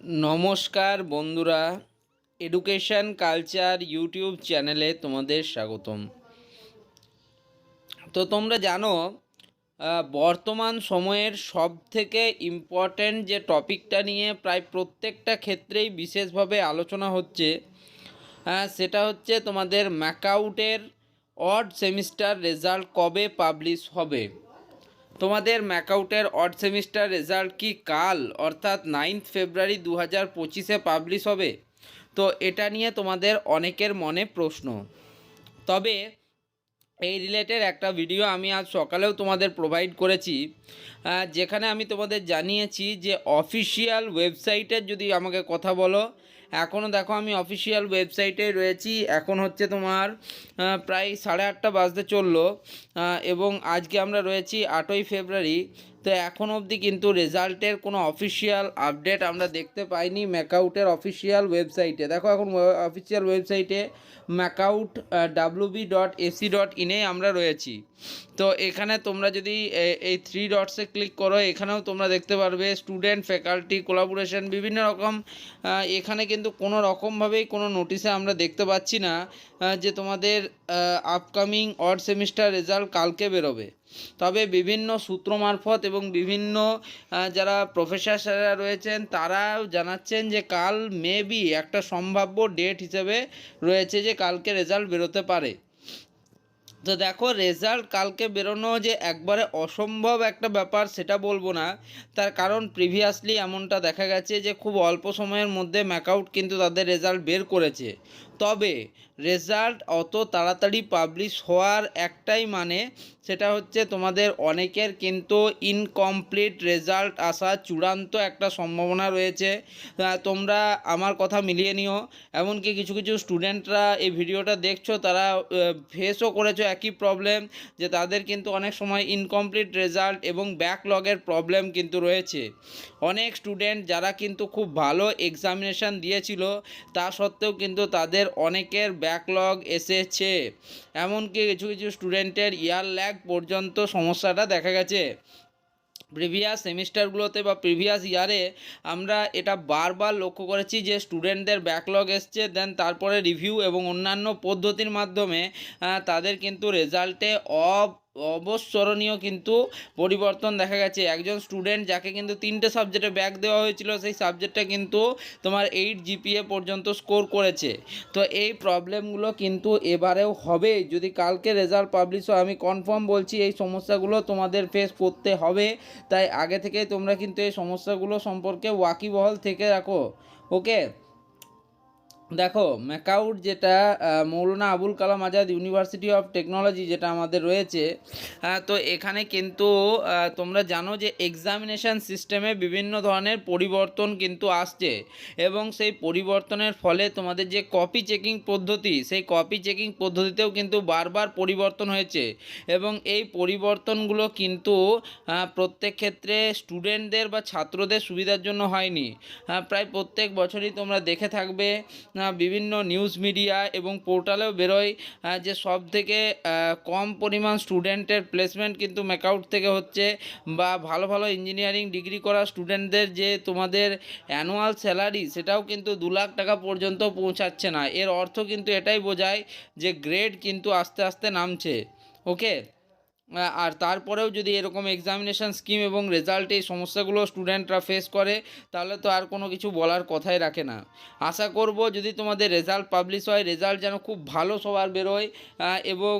নমস্কার বন্ধুরা, education culture YouTube চ্যানেলে তোমাদের স্বাগতম। তো তোমরা জানো বর্তমান সময়ের সবথেকে ইম্পর্ট্যান্ট যে টপিকটা নিয়ে প্রায় প্রত্যেকটা ক্ষেত্রেই বিশেষভাবে আলোচনা হচ্ছে, সেটা হচ্ছে তোমাদের ম্যাকআউটের অড সেমিস্টার রেজাল্ট কবে পাবলিশ হবে। তোমাদের ম্যাকআউটের অড সেমিস্টার রেজাল্ট কি কাল অর্থাৎ 9 ফেব্রুয়ারি 2025 পাবলিশ হবে? তো এটা নিয়ে তোমাদের অনেকের মনে প্রশ্ন। তবে এই রিলেটেড একটা ভিডিও আমি আজ সকালেও তোমাদের প্রোভাইড করেছি, যেখানে আমি তোমাদের জানিয়েছি যে অফিসিয়াল ওয়েবসাইটের যদি আমাকে কথা বলো, এখনও দেখো আমি অফিসিয়াল ওয়েবসাইটে রয়েছি। এখন হচ্ছে তোমার প্রায় 8:30 বাজতে চললো, এবং আজকে আমরা রয়েছি 8ই ফেব্রুয়ারি। তো এখন অবধি কিন্তু রেজাল্টের কোনো অফিসিয়াল আপডেট আমরা দেখতে পাইনি ম্যাকআউটের অফিসিয়াল ওয়েবসাইটে। দেখো এখন অফিসিয়াল ওয়েবসাইটে macaut.wb.ac.in আমরা রয়েছি। তো এখানে তোমরা যদি এই 3 ডটসে ক্লিক করো, এখানেও তোমরা দেখতে পারবে স্টুডেন্ট, ফ্যাকাল্টি, কোলাবোরেশন, বিভিন্ন রকম। এখানে কিন্তু কোনো রকমভাবেই কোনো নোটিশে আমরা দেখতে পাচ্ছি না যে তোমাদের আপকামিং অড সেমিস্টার রেজাল্ট কালকে বেরোবে। তবে বিভিন্ন সূত্র মারফত এবং বিভিন্ন যারা প্রফেসররা রয়েছেন তারাও জানাচ্ছেন যে কাল মেবি একটা সম্ভাব্য ডেট হিসেবে রয়েছে যে কালকে রেজাল্ট বেরোতে পারে। তো দেখো, রেজাল্ট কালকে বেরোনো যে একবারে অসম্ভব একটা ব্যাপার সেটা বলবো না, তার কারণ প্রিভিয়াসলি এমনটা দেখা গেছে যে খুব অল্প সময়ের মধ্যে ম্যাকআউট কিন্তু তাদের রেজাল্ট বের করেছে। তবে রেজাল্ট অত তাড়াতাড়ি পাবলিশ হওয়ার একটাই মানে, সেটা হচ্ছে তোমাদের অনেকের কিন্তু ইনকমপ্লিট রেজাল্ট আসা চূড়ান্ত একটা সম্ভাবনা রয়েছে। তোমরা আমার কথা মিলিয়ে নিও। এমনকি কিছু কিছু স্টুডেন্টরা এই ভিডিওটা দেখছো, তারা ফেসও করেছো একই প্রবলেম, যে তাদের কিন্তু অনেক সময় ইনকমপ্লিট রেজাল্ট এবং ব্যাকলগের প্রবলেম কিন্তু রয়েছে। অনেক স্টুডেন্ট যারা কিন্তু খুব ভালো এক্সামিনেশান দিয়েছিল, তা সত্ত্বেও কিন্তু তাদের অনেকের ব্যাকলগ এসেছে। এমনকি কিছু কিছু স্টুডেন্টের ইয়ার ল্যাগ পর্যন্ত সমস্যাটা দেখা গেছে। প্রিভিয়াস সেমিস্টারগুলোতে বা প্রিভিয়াস ইয়ারে আমরা এটা বারবার লক্ষ্য করেছি যে স্টুডেন্টদের ব্যাকলগ এসছে, দেন তারপরে রিভিউ এবং অন্যান্য পদ্ধতির মাধ্যমে তাদের কিন্তু রেজাল্টে অবস্মরণীয় কিন্তু পরিবর্তন দেখা গেছে। একজন স্টুডেন্ট যাকে কিন্তু 3টে সাবজেক্টে ব্যাক দেওয়া হয়েছিল, সেই সাবজেক্টটা কিন্তু তোমার 8 জিপিএ পর্যন্ত স্কোর করেছে। তো এই প্রবলেমগুলো কিন্তু এবারেও হবে। যদি কালকে রেজাল্ট পাবলিশ হয়, আমি কনফার্ম বলছি এই সমস্যাগুলো তোমাদের ফেস করতে হবে। তাই আগে থেকেই তোমরা কিন্তু এই সমস্যাগুলো সম্পর্কে ওয়াকিবহাল থেকে রাখো। ওকে, দেখো ম্যাকআউট যেটা Maulana Abul Kalam Azad university of technology যেটা আমাদের রয়েছে, তো এখানে কিন্তু তোমরা জানো যে এক্সামিনেশান সিস্টেমে বিভিন্ন ধরনের পরিবর্তন কিন্তু আসছে, এবং সেই পরিবর্তনের ফলে তোমাদের যে কপি চেকিং পদ্ধতি, সেই কপি চেকিং পদ্ধতিতেও কিন্তু বারবার পরিবর্তন হয়েছে। এবং এই পরিবর্তনগুলো কিন্তু প্রত্যেক ক্ষেত্রে স্টুডেন্টদের বা ছাত্রদের সুবিধার জন্য হয়নি। প্রায় প্রত্যেক বছরই তোমরা দেখে থাকবে বিভিন্ন নিউজ মিডিয়া এবং পোর্টালেও বেরোয় যে সব থেকে কম পরিমাণ স্টুডেন্টের প্লেসমেন্ট কিন্তু ম্যাকআউট থেকে হচ্ছে, বা ভালো ভালো ইঞ্জিনিয়ারিং ডিগ্রি করা স্টুডেন্টদের যে তোমাদের অ্যানুয়াল স্যালারি সেটাও কিন্তু 2 লাখ টাকা পর্যন্ত পৌঁছাচ্ছে না। এর অর্থ কিন্তু এটাই বোঝায় যে গ্রেড কিন্তু আস্তে আস্তে নামছে। ওকে, আর তারপরেও যদি এরকম এক্সামিনেশান স্কিম এবং রেজাল্টে এই সমস্যাগুলো স্টুডেন্টরা ফেস করে, তাহলে তো আর কোনো কিছু বলার কথাই রাখে না। আশা করব যদি তোমাদের রেজাল্ট পাবলিশ হয়, রেজাল্ট যেন খুব ভালো সবার বেরোয়, এবং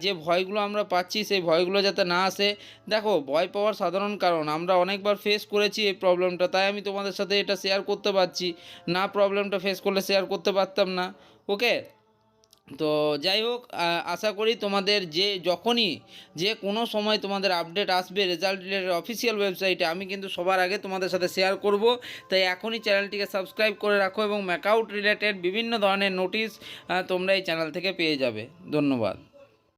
যে ভয়গুলো আমরা পাচ্ছি সেই ভয়গুলো যাতে না আসে। দেখো, ভয় পাওয়ার সাধারণ কারণ, আমরা অনেকবার ফেস করেছি এই প্রবলেমটা, তাই আমি তোমাদের সাথে এটা শেয়ার করতে পারছি। না প্রবলেমটা ফেস করলে শেয়ার করতে পারতাম না। ওকে, তো যাই হোক, আশা করি তোমাদের যখনই যে কোনো সময় তোমাদের আপডেট আসবে রেজাল্ট রিলেটেড অফিসিয়াল ওয়েবসাইটে, আমি কিন্তু সবার আগে তোমাদের সাথে শেয়ার করব। তাই এখনই চ্যানেলটিকে সাবস্ক্রাইব করে রাখো, এবং ম্যাকআউট রিলেটেড বিভিন্ন ধরনের নোটিশ তোমরা এই চ্যানেল থেকে পেয়ে যাবে। ধন্যবাদ।